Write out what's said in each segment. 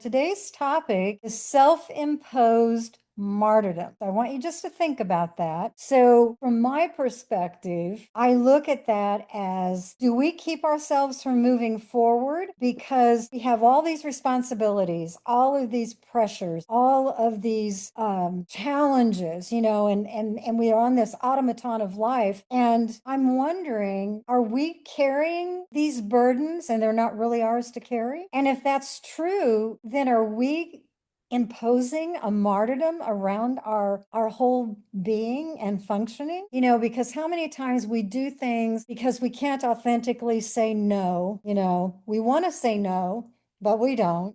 Today's topic is self-imposed martyrdom. I want you just to think about that. So, from my perspective, I look at that as, do we keep ourselves from moving forward because we have all these responsibilities, all of these pressures, all of these challenges, and we are on this automaton of life. And I'm wondering, are we carrying these burdens and they're not really ours to carry? And if that's true, then are we imposing a martyrdom around our whole being and functioning? Because how many times we do things because we can't authentically say no. We want to say no, but we don't.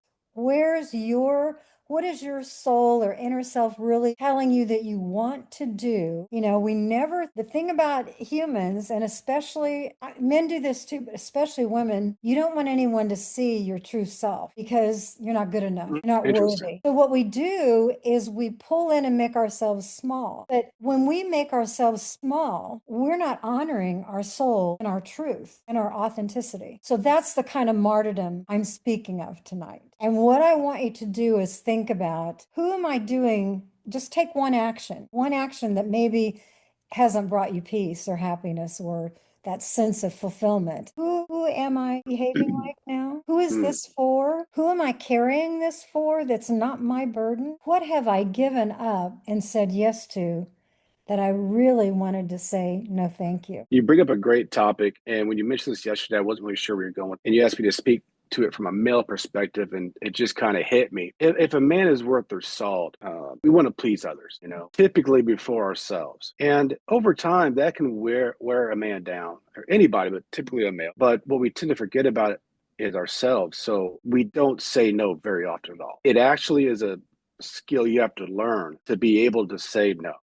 What is your soul or inner self really telling you that you want to do? The thing about humans, and especially men do this too, but especially women, you don't want anyone to see your true self because you're not good enough. You're not Interesting. worthy. So what we do is we pull in and make ourselves small. But when we make ourselves small, we're not honoring our soul and our truth and our authenticity. So that's the kind of martyrdom I'm speaking of tonight. And what I want you to do is think about, who am I doing? Just take one action that maybe hasn't brought you peace or happiness or that sense of fulfillment. Who am I behaving like now? Who is Hmm. this for? Who am I carrying this for that's not my burden? What have I given up and said yes to that I really wanted to say no, thank you? You bring up a great topic, and when you mentioned this yesterday, I wasn't really sure where you're going, and you asked me to speak to it from a male perspective, and it just kind of hit me. If a man is worth their salt, we want to please others, typically before ourselves, and over time that can wear a man down, or anybody, but typically a male. But what we tend to forget about is ourselves, so we don't say no very often at all. It actually is a skill you have to learn to be able to say no.